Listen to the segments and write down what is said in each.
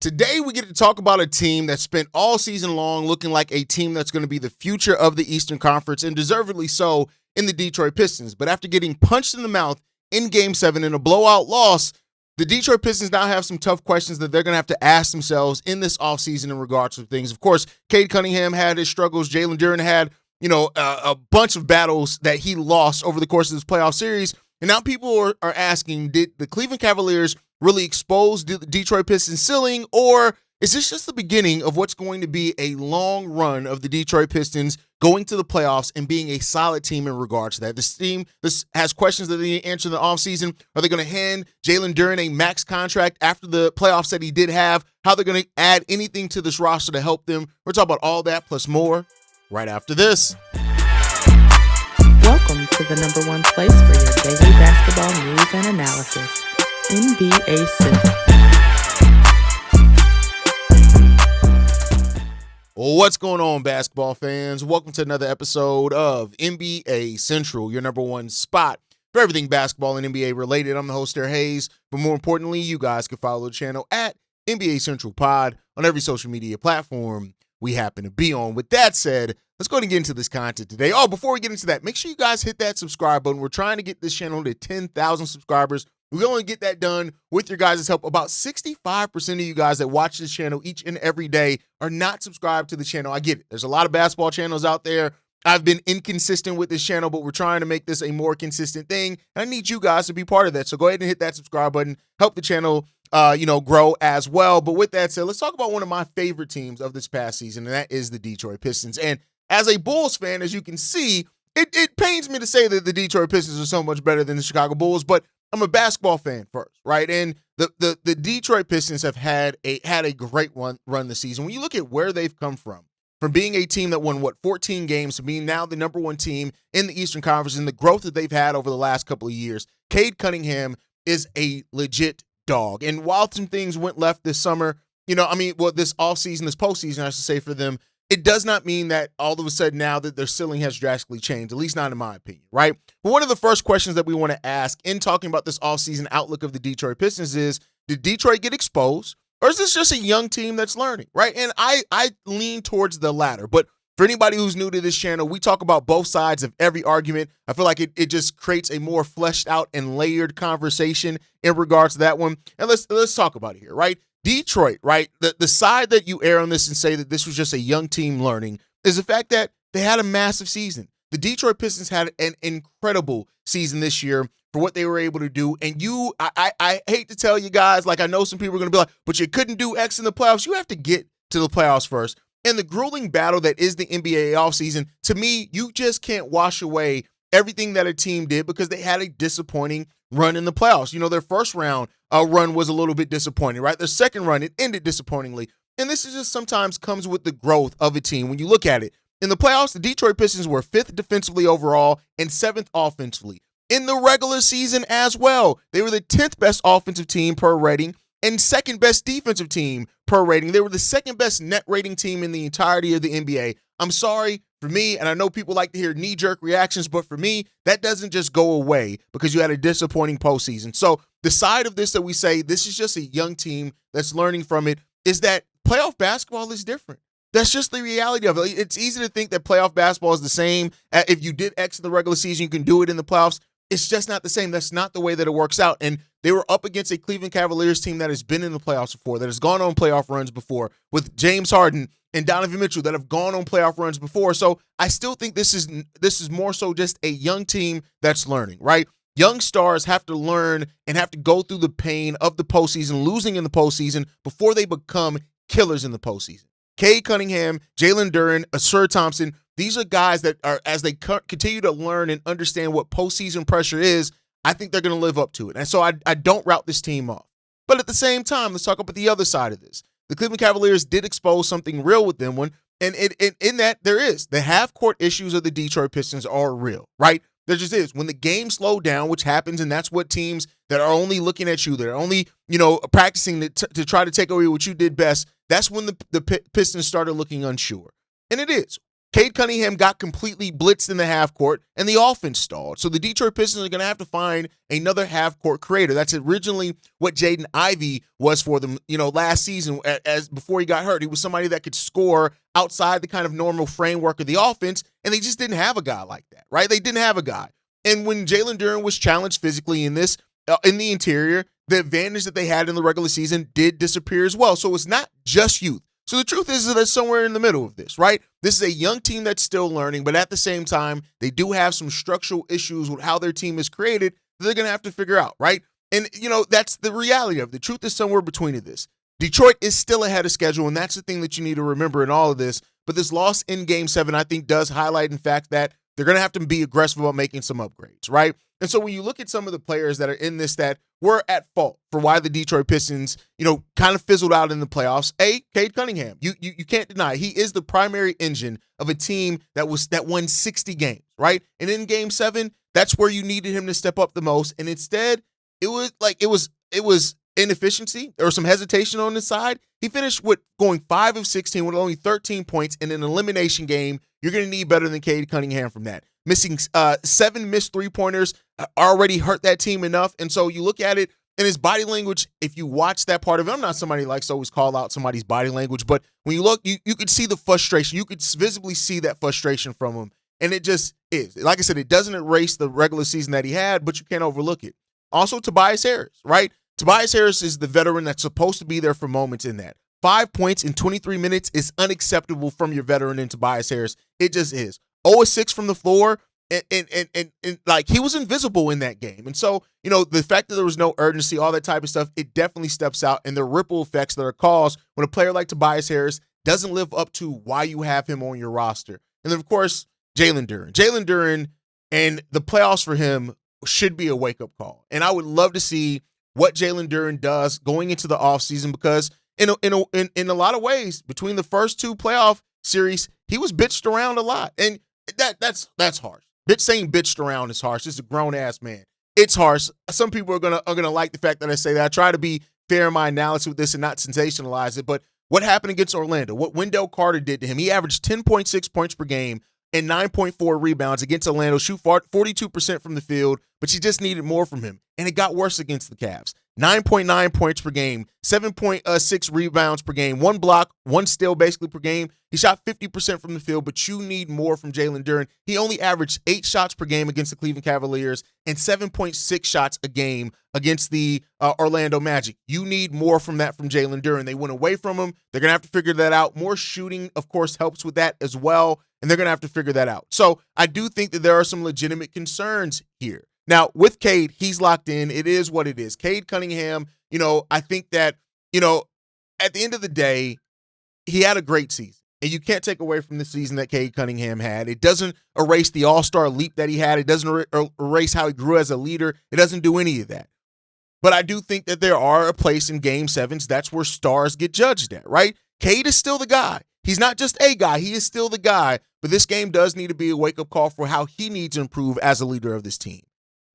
Today, we get to talk about a team that spent all season long looking like a team that's going to be the future of the Eastern Conference, and deservedly so, in the Detroit Pistons. But after getting punched in the mouth in Game 7 in a blowout loss, the Detroit Pistons now have some tough questions that they're going to have to ask themselves in this offseason in regards to things. Of course, Cade Cunningham had his struggles. Jalen Duren had, a bunch of battles that he lost over the course of this playoff series. And now people are asking, did the Cleveland Cavaliers really expose the Detroit Pistons ceiling, or is this just the beginning of what's going to be a long run of the Detroit Pistons going to the playoffs and being a solid team in regards to that? This has questions that they need to answer in the offseason. Are they going to hand Jalen Duren a max contract after the playoffs that he did have? How they're going to add anything to this roster to help them? We're talking about all that plus more right after this. Welcome to the number one place for your daily basketball news and analysis, NBA Central. What's going on, basketball fans? Welcome to another episode of NBA Central, your number one spot for everything basketball and NBA related. I'm the host there, Haize, but more importantly, you guys can follow the channel at NBA Central Pod on every social media platform we happen to be on. With that said, let's go ahead and get into this content today. Before we get into that, make sure you guys hit that subscribe button. We're trying to get this channel to 10,000 subscribers. We're going to get that done with your guys' help. About 65% of you guys that watch this channel each and every day are not subscribed to the channel. I get it. There's a lot of basketball channels out there. I've been inconsistent with this channel, but we're trying to make this a more consistent thing. And I need you guys to be part of that. So go ahead and hit that subscribe button. Help the channel grow as well. But with that said, let's talk about one of my favorite teams of this past season, and that is the Detroit Pistons. And as a Bulls fan, as you can see, it pains me to say that the Detroit Pistons are so much better than the Chicago Bulls, but I'm a basketball fan first, right? And the Detroit Pistons have had a great run this season. When you look at where they've come from being a team that won, 14 games, to being now the number one team in the Eastern Conference, and the growth that they've had over the last couple of years, Cade Cunningham is a legit dog. And while some things went left this summer, this offseason, this postseason, I should say, for them, it does not mean that all of a sudden now that their ceiling has drastically changed, at least not in my opinion, right? But one of the first questions that we want to ask in talking about this offseason outlook of the Detroit Pistons is, did Detroit get exposed, or is this just a young team that's learning, right? And I lean towards the latter. But for anybody who's new to this channel, we talk about both sides of every argument. I feel like it just creates a more fleshed out and layered conversation in regards to that one. And let's talk about it here, right? Detroit, right? The side that you err on this and say that this was just a young team learning is the fact that they had a massive season. The Detroit Pistons had an incredible season this year for what they were able to do. And I hate to tell you guys, like, I know some people are going to be like, but you couldn't do X in the playoffs. You have to get to the playoffs first. And the grueling battle that is the NBA offseason, to me, you just can't wash away everything that a team did because they had a disappointing run in the playoffs. Their first round run was a little bit disappointing, right? Their second run, it ended disappointingly. And this is just sometimes comes with the growth of a team. When you look at it, in the playoffs, the Detroit Pistons were 5th defensively overall and 7th offensively. In the regular season as well, they were the 10th best offensive team per rating and 2nd best defensive team per rating. They were the 2nd best net rating team in the entirety of the NBA. I'm sorry, for me, and I know people like to hear knee-jerk reactions, but for me, that doesn't just go away because you had a disappointing postseason. So the side of this that we say, this is just a young team that's learning from it, is that playoff basketball is different. That's just the reality of it. It's easy to think that playoff basketball is the same. If you did X in the regular season, you can do it in the playoffs. It's just not the same. That's not the way that it works out. And they were up against a Cleveland Cavaliers team that has been in the playoffs before, that has gone on playoff runs before, with James Harden and Donovan Mitchell that have gone on playoff runs before. So I still think this is more so just a young team that's learning, right? Young stars have to learn and have to go through the pain of the postseason, losing in the postseason, before they become killers in the postseason. Cade Cunningham, Jalen Duren, Huerter Thompson, these are guys that are, as they continue to learn and understand what postseason pressure is, I think they're going to live up to it. And so I don't route this team off. But at the same time, let's talk about the other side of this. The Cleveland Cavaliers did expose something real with them one, and in that there is. The half-court issues of the Detroit Pistons are real, right? There just is. When the game slowed down, which happens, and that's what teams that are only looking at you, that are only, practicing to try to take away what you did best, that's when the Pistons started looking unsure. And it is. Cade Cunningham got completely blitzed in the half court, and the offense stalled. So the Detroit Pistons are going to have to find another half court creator. That's originally what Jaden Ivey was for them, last season as before he got hurt. He was somebody that could score outside the kind of normal framework of the offense, and they just didn't have a guy like that, right? They didn't have a guy. And when Jalen Duren was challenged physically in the interior, the advantage that they had in the regular season did disappear as well. So it's not just youth. So the truth is that it's somewhere in the middle of this, right? This is a young team that's still learning, but at the same time, they do have some structural issues with how their team is created that they're going to have to figure out, right? And, that's the reality of it. The truth is somewhere between this. Detroit is still ahead of schedule, and that's the thing that you need to remember in all of this. But this loss in Game 7, I think, does highlight, in fact, that they're going to have to be aggressive about making some upgrades, right? And so when you look at some of the players that are in this that were at fault for why the Detroit Pistons, kind of fizzled out in the playoffs, Cade Cunningham. You can't deny he is the primary engine of a team that won 60 games, right? And in Game 7, that's where you needed him to step up the most. And instead, it was inefficiency. There was some hesitation on his side. He finished with going 5 of 16 with only 13 points in an elimination game. You're going to need better than Cade Cunningham from that. Missing 7 missed three-pointers already hurt that team enough. And so you look at it, and his body language, if you watch that part of it, I'm not somebody who likes to always call out somebody's body language, but when you look, you could see the frustration. You could visibly see that frustration from him. And it just is. Like I said, it doesn't erase the regular season that he had, but you can't overlook it. Also, Tobias Harris, right? Tobias Harris is the veteran that's supposed to be there for moments in that. 5 points in 23 minutes is unacceptable from your veteran in Tobias Harris. It just is. 0-6 from the floor, and like he was invisible in that game. And so, the fact that there was no urgency, all that type of stuff, it definitely steps out, and the ripple effects that are caused when a player like Tobias Harris doesn't live up to why you have him on your roster. And then, of course, Jalen Duren. Jalen Duren and the playoffs for him should be a wake-up call. And I would love to see what Jalen Duren does going into the offseason, because in a lot of ways, between the first 2 playoff series, he was bitched around a lot. And that's harsh. Saying bitched around is harsh. This is a grown-ass man. It's harsh. Some people are gonna like the fact that I say that. I try to be fair in my analysis with this and not sensationalize it. But what happened against Orlando, what Wendell Carter did to him, he averaged 10.6 points per game and 9.4 rebounds against Orlando, shoot 42% from the field, but you just needed more from him. And it got worse against the Cavs. 9.9 points per game, 7.6 rebounds per game, 1 block, 1 steal basically per game. He shot 50% from the field, but you need more from Jalen Duren. He only averaged 8 shots per game against the Cleveland Cavaliers and 7.6 shots a game against the Orlando Magic. You need more from that from Jalen Duren. They went away from him. They're going to have to figure that out. More shooting, of course, helps with that as well, and they're going to have to figure that out. So I do think that there are some legitimate concerns here. Now, with Cade, he's locked in. It is what it is. Cade Cunningham, I think that, at the end of the day, he had a great season. And you can't take away from the season that Cade Cunningham had. It doesn't erase the all-star leap that he had. It doesn't erase how he grew as a leader. It doesn't do any of that. But I do think that there are a place in Game 7s. That's where stars get judged at, right? Cade is still the guy. He's not just a guy. He is still the guy. But this game does need to be a wake-up call for how he needs to improve as a leader of this team.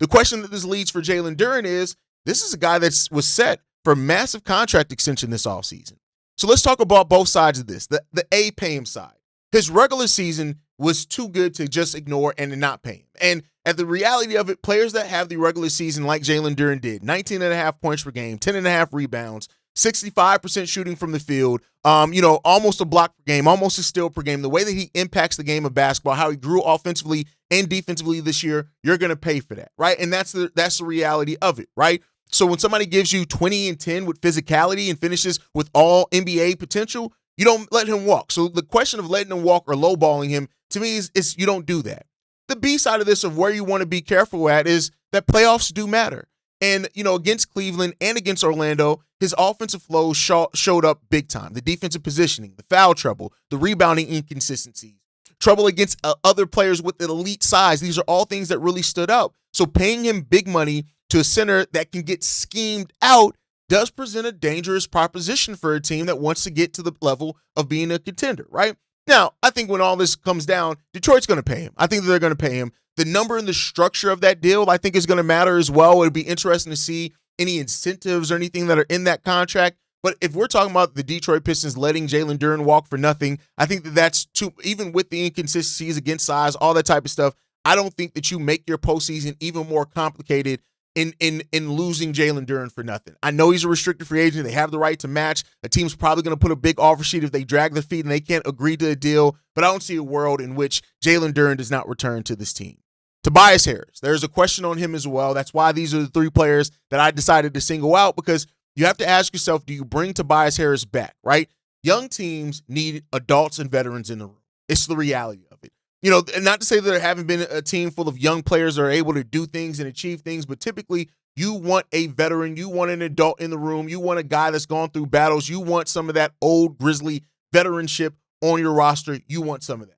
The question that this leads for Jalen Duren is, this is a guy that was set for a massive contract extension this offseason. So let's talk about both sides of this, the pay him side. His regular season was too good to just ignore and to not pay him. And at the reality of it, players that have the regular season like Jalen Duren did, 19.5 points per game, 10.5 rebounds, 65% shooting from the field, almost a block per game, almost a steal per game, the way that he impacts the game of basketball, how he grew offensively and defensively this year, you're going to pay for that, right? And that's the reality of it, right? So when somebody gives you 20 and 10 with physicality and finishes with all NBA potential, you don't let him walk. So the question of letting him walk or lowballing him, to me, is you don't do that. The B side of this, of where you want to be careful at, is that playoffs do matter. And, against Cleveland and against Orlando, his offensive flow showed up big time. The defensive positioning, the foul trouble, the rebounding inconsistencies, trouble against other players with an elite size. These are all things that really stood up. So paying him big money to a center that can get schemed out does present a dangerous proposition for a team that wants to get to the level of being a contender, right? Now, I think when all this comes down, Detroit's going to pay him. I think that they're going to pay him. The number and the structure of that deal, I think, is going to matter as well. It'd be interesting to see any incentives or anything that are in that contract. But if we're talking about the Detroit Pistons letting Jalen Duren walk for nothing, I think that's too, even with the inconsistencies against size, all that type of stuff, I don't think that you make your postseason even more complicated in losing Jalen Duren for nothing. I know he's a restricted free agent. They have the right to match. A team's probably going to put a big offer sheet if they drag their feet and they can't agree to a deal. But I don't see a world in which Jalen Duren does not return to this team. Tobias Harris, there's a question on him as well. That's why these are the three players that I decided to single out, because you have to ask yourself, do you bring Tobias Harris back, right? Young teams need adults and veterans in the room. It's the reality of it. And not to say that there haven't been a team full of young players that are able to do things and achieve things, but typically you want a veteran, you want an adult in the room, you want a guy that's gone through battles, you want some of that old grizzly veteranship on your roster, you want some of that.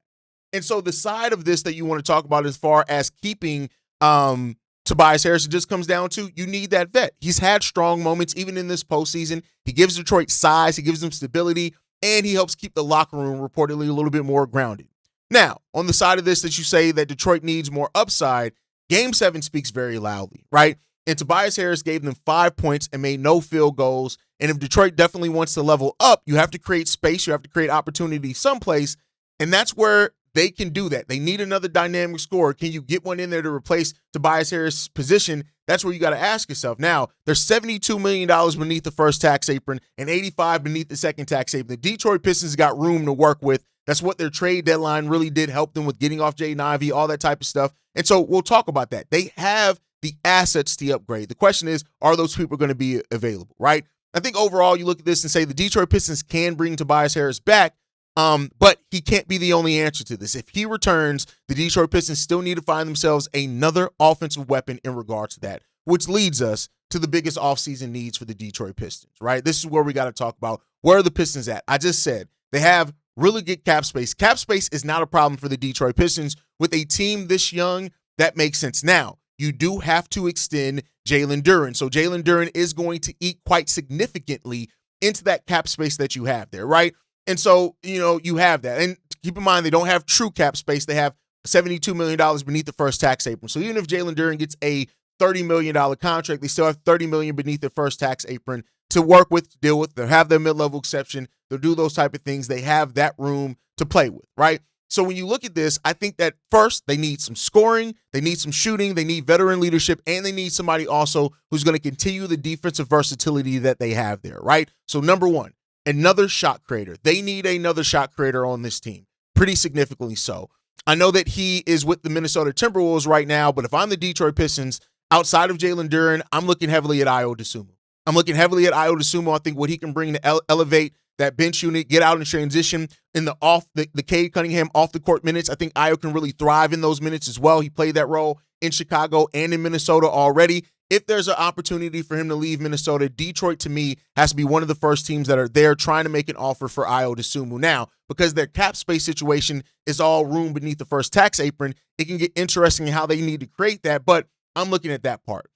And so the side of this that you want to talk about as far as keeping Tobias Harris, it just comes down to you need that vet. He's had strong moments even in this postseason. He gives Detroit size, he gives them stability, and he helps keep the locker room reportedly a little bit more grounded. Now, on the side of this that you say that Detroit needs more upside, Game 7 speaks very loudly, right? And Tobias Harris gave them 5 points and made no field goals. And if Detroit definitely wants to level up, you have to create space, you have to create opportunity someplace, and that's where they can do that. They need another dynamic scorer. Can you get one in there to replace Tobias Harris' position? That's where you got to ask yourself. Now, there's $72 million beneath the first tax apron and $85 beneath the second tax apron. The Detroit Pistons got room to work with. That's what their trade deadline really did help them with, getting off Jaden Ivey, all that type of stuff. And so we'll talk about that. They have the assets to upgrade. The question is, are those people going to be available, right? I think overall you look at this and say the Detroit Pistons can bring Tobias Harris back, but he can't be the only answer to this. If he returns, the Detroit Pistons still need to find themselves another offensive weapon in regards to that, which leads us to the biggest offseason needs for the Detroit Pistons, right? This is where we got to talk about where are the Pistons at. I just said they have really good cap space. Cap space is not a problem for the Detroit Pistons. With a team this young, that makes sense. Now, you do have to extend Jalen Duren. So Jalen Duren is going to eat quite significantly into that cap space that you have there, right? And so, you have that. And keep in mind, they don't have true cap space. They have $72 million beneath the first tax apron. So even if Jalen Duren gets a $30 million contract, they still have $30 million beneath the first tax apron to work with, to deal with. They'll have their mid-level exception. They'll do those type of things. They have that room to play with, right? So when you look at this, I think that first they need some scoring, they need some shooting, they need veteran leadership, and they need somebody also who's going to continue the defensive versatility that they have there, right? So number one, another shot creator. They need another shot creator on this team, pretty significantly so. I know that he is with the Minnesota Timberwolves right now, but if I'm the Detroit Pistons, outside of Jalen Duren, I'm looking heavily at Ayo Dosunmu. I think what he can bring to elevate that bench unit, get out in transition in the Cade Cunningham off the court minutes. I think Ayo can really thrive in those minutes as well. He played that role in Chicago and in Minnesota already. If there's an opportunity for him to leave Minnesota, Detroit to me has to be one of the first teams that are there trying to make an offer for Ayo Dosunmu. Now, because their cap space situation is all room beneath the first tax apron, it can get interesting in how they need to create that, but I'm looking at that part.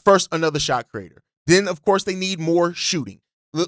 First, another shot creator. Then, of course, they need more shooting.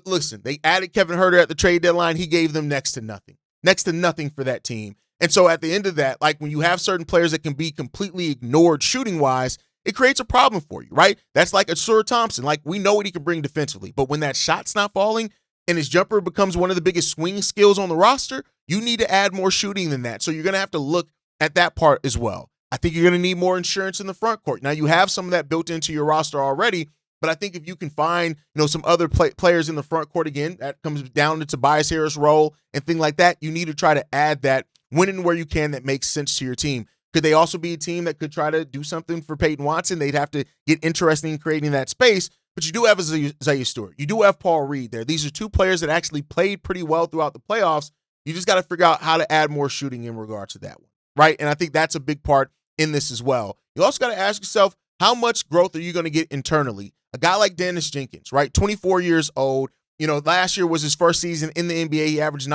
Listen, they added Kevin Huerter at the trade deadline. He gave them next to nothing for that team. And so at the end of that, like when you have certain players that can be completely ignored shooting-wise, it creates a problem for you, right? That's like a Sir Thompson. Like, we know what he can bring defensively, but when that shot's not falling and his jumper becomes one of the biggest swing skills on the roster, you need to add more shooting than that. So you're going to have to look at that part as well. I think you're going to need more insurance in the front court. Now, you have some of that built into your roster already, but I think if you can find, some other players in the front court, again, that comes down to Tobias Harris' role and things like that, you need to try to add that when and where you can that makes sense to your team. Could they also be a team that could try to do something for Peyton Watson? They'd have to get interested in creating that space, but you do have Isaiah Stewart. You do have Paul Reed there. These are two players that actually played pretty well throughout the playoffs. You just got to figure out how to add more shooting in regards to that one, right? And I think that's a big part in this as well. You also got to ask yourself, how much growth are you going to get internally? A guy like Daniss Jenkins, right? 24 years old. Last year was his first season in the NBA. He averaged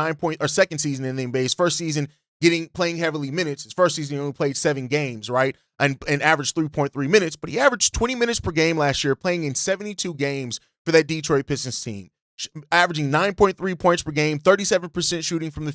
second season in the NBA. His first season playing heavily minutes. His first season he only played 7 games, right? And averaged 3.3 minutes, but he averaged 20 minutes per game last year, playing in 72 games for that Detroit Pistons team, averaging 9.3 points per game, 37% shooting from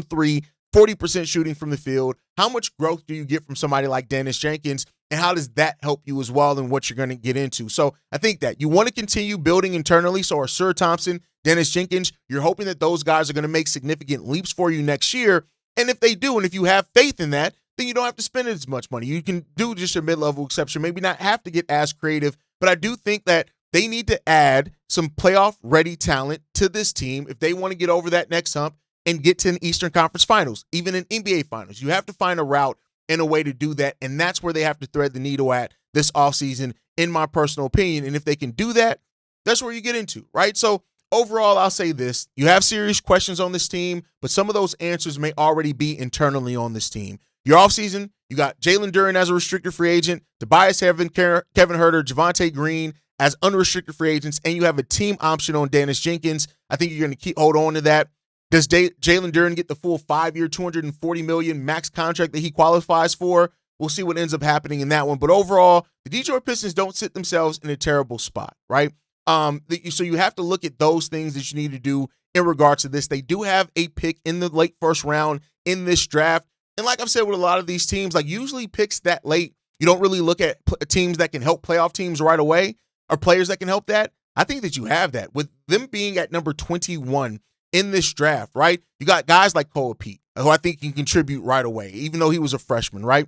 three, 40% shooting from the field. How much growth do you get from somebody like Daniss Jenkins and how does that help you as well and what you're going to get into. So I think that you want to continue building internally. So Huerter Thompson, Daniss Jenkins, you're hoping that those guys are going to make significant leaps for you next year. And if they do, and if you have faith in that, then you don't have to spend as much money. You can do just a mid-level exception, maybe not have to get as creative, but I do think that they need to add some playoff-ready talent to this team if they want to get over that next hump and get to an Eastern Conference Finals, even an NBA Finals. You have to find a route and a way to do that, and that's where they have to thread the needle at this offseason, in my personal opinion. And if they can do that, that's where you get into, right? So overall, I'll say this. You have serious questions on this team, but some of those answers may already be internally on this team. Your offseason, you got Jalen Duren as a restricted free agent, Tobias Harris, Kevin Huerter, Javonte Green as unrestricted free agents, and you have a team option on Daniss Jenkins. I think you're going to hold on to that. Does Jalen Duren get the full 5-year, $240 million max contract that he qualifies for? We'll see what ends up happening in that one. But overall, the Detroit Pistons don't sit themselves in a terrible spot, right? So you have to look at those things that you need to do in regards to this. They do have a pick in the late first round in this draft. And like I've said with a lot of these teams, like usually picks that late, you don't really look at teams that can help playoff teams right away or players that can help that. I think that you have that. With them being at number 21 in this draft, right? You got guys like Cole Pete, who I think can contribute right away, even though he was a freshman, right?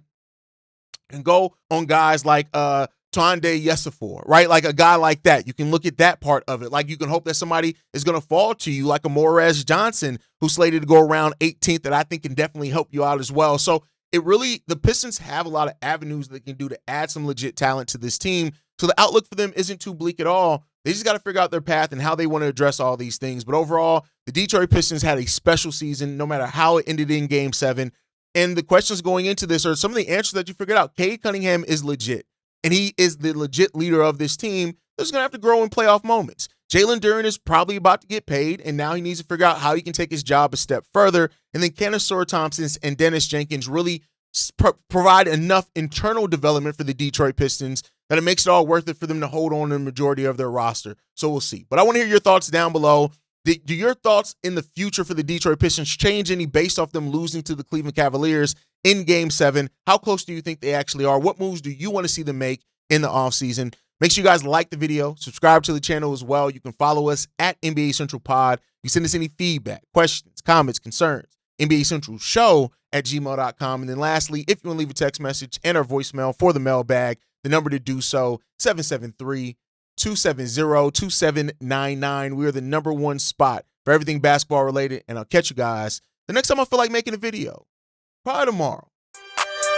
And go on guys like Tonde Yesafor, right? Like a guy like that. You can look at that part of it. Like you can hope that somebody is going to fall to you like a Morez Johnson, who's slated to go around 18th, that I think can definitely help you out as well. So the Pistons have a lot of avenues they can do to add some legit talent to this team. So the outlook for them isn't too bleak at all. They just got to figure out their path and how they want to address all these things. But overall, the Detroit Pistons had a special season, no matter how it ended in Game 7. And the questions going into this are some of the answers that you figured out. Cade Cunningham is legit, and he is the legit leader of this team that's going to have to grow in playoff moments. Jalen Duren is probably about to get paid, and now he needs to figure out how he can take his job a step further. And then Huerter Thompson and Daniss Jenkins really provide enough internal development for the Detroit Pistons that it makes it all worth it for them to hold on to the majority of their roster. So we'll see. But I want to hear your thoughts down below. Do your thoughts in the future for the Detroit Pistons change any based off them losing to the Cleveland Cavaliers in Game 7? How close do you think they actually are? What moves do you want to see them make in the offseason? Make sure you guys like the video, subscribe to the channel as well. You can follow us at NBA Central Pod. You send us any feedback, questions, comments, concerns, NBA Central Show at gmail.com. And then lastly, if you want to leave a text message and our voicemail for the mailbag, the number to do so, 773-270-2799. We are the number one spot for everything basketball related, and I'll catch you guys the next time I feel like making a video. Probably tomorrow.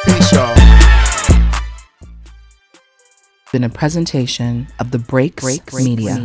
Peace, y'all. Been a presentation of the Break Media.